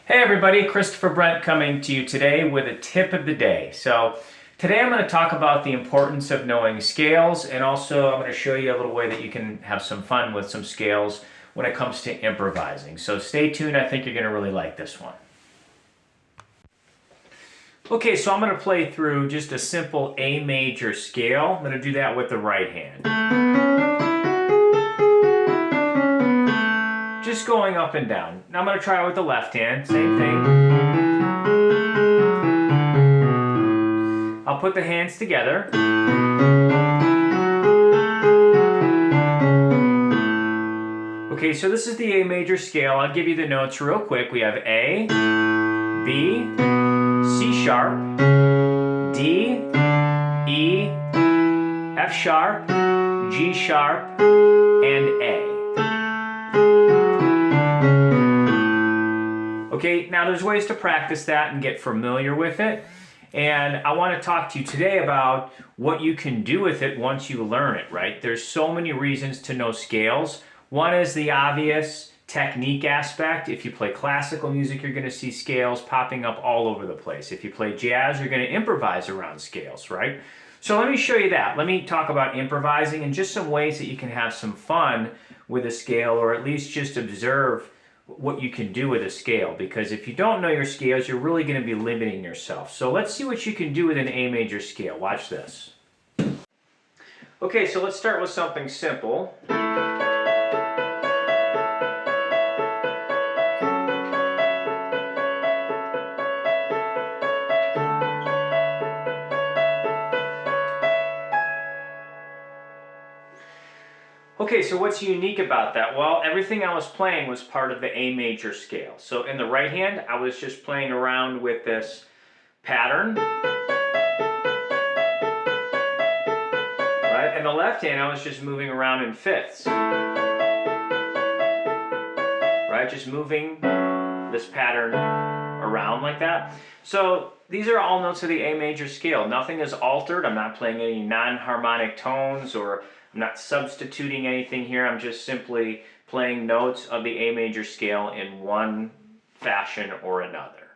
Hey everybody, Christopher Brent coming to you today with a tip of the day. So today I'm going to talk about the importance of knowing scales, and also I'm going to show you a little way that you can have some fun with some scales when it comes to improvising. So stay tuned, I think you're going to really like this one. Okay, so I'm going to play through just a simple A major scale. I'm going to do that with the right hand. Just going up and down. Now I'm going to try it with the left hand, same thing. I'll put the hands together. Okay, so this is the A major scale. I'll give you the notes real quick. We have A, B, C sharp, D, E, F sharp, G sharp, and A. Okay, now there's ways to practice that and get familiar with it. And I want to talk to you today about what you can do with it once you learn it, right? There's so many reasons to know scales. One is the obvious technique aspect. If you play classical music, you're going to see scales popping up all over the place. If you play jazz, you're going to improvise around scales, right? So let me show you that. Let me talk about improvising and just some ways that you can have some fun with a scale, or at least just observe what you can do with a scale, because if you don't know your scales, you're really going to be limiting yourself. So let's see what you can do with an A major scale. Watch this. Okay, so let's start with something simple. Okay, so what's unique about that? Well, everything I was playing was part of the A major scale. So in the right hand, I was just playing around with this pattern. Right? And the left hand, I was just moving around in fifths. Right? Just moving this pattern around like that. So these are all notes of the A major scale. Nothing is altered. I'm not playing any non-harmonic tones, or I'm not substituting anything here. I'm just simply playing notes of the A major scale in one fashion or another.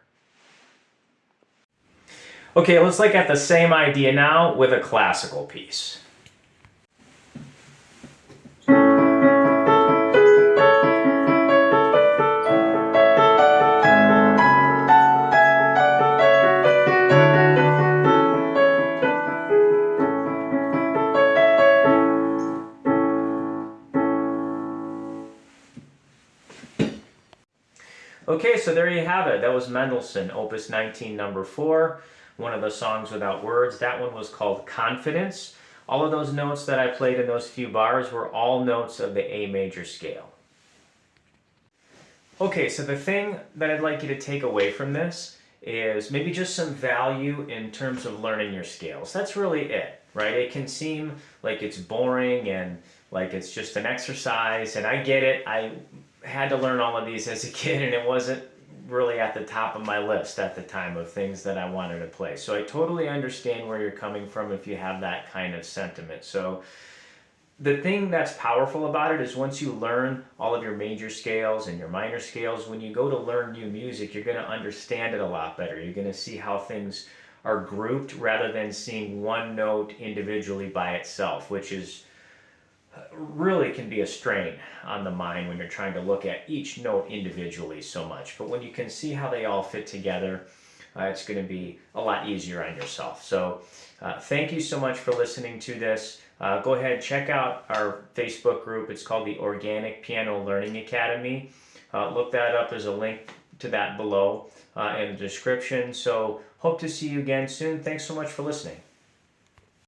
Okay, let's look at the same idea now with a classical piece. Okay, so there you have it. That was Mendelssohn, Opus 19, number 4, one of the songs without words. That one was called Confidence. All of those notes that I played in those few bars were all notes of the A major scale. Okay, so the thing that I'd like you to take away from this is maybe just some value in terms of learning your scales. That's really it, right? It can seem like it's boring and like it's just an exercise, and I get it. I had to learn all of these as a kid, and it wasn't really at the top of my list at the time of things that I wanted to play. So I totally understand where you're coming from if you have that kind of sentiment. So the thing that's powerful about it is once you learn all of your major scales and your minor scales, when you go to learn new music, you're going to understand it a lot better. You're going to see how things are grouped rather than seeing one note individually by itself, which is really can be a strain on the mind when you're trying to look at each note individually so much. But when you can see how they all fit together, it's going to be a lot easier on yourself. So thank you so much for listening to this. Go ahead, check out our Facebook group. It's called the Organic Piano Learning Academy. Look that up. There's a link to that below in the description. So hope to see you again soon. Thanks so much for listening.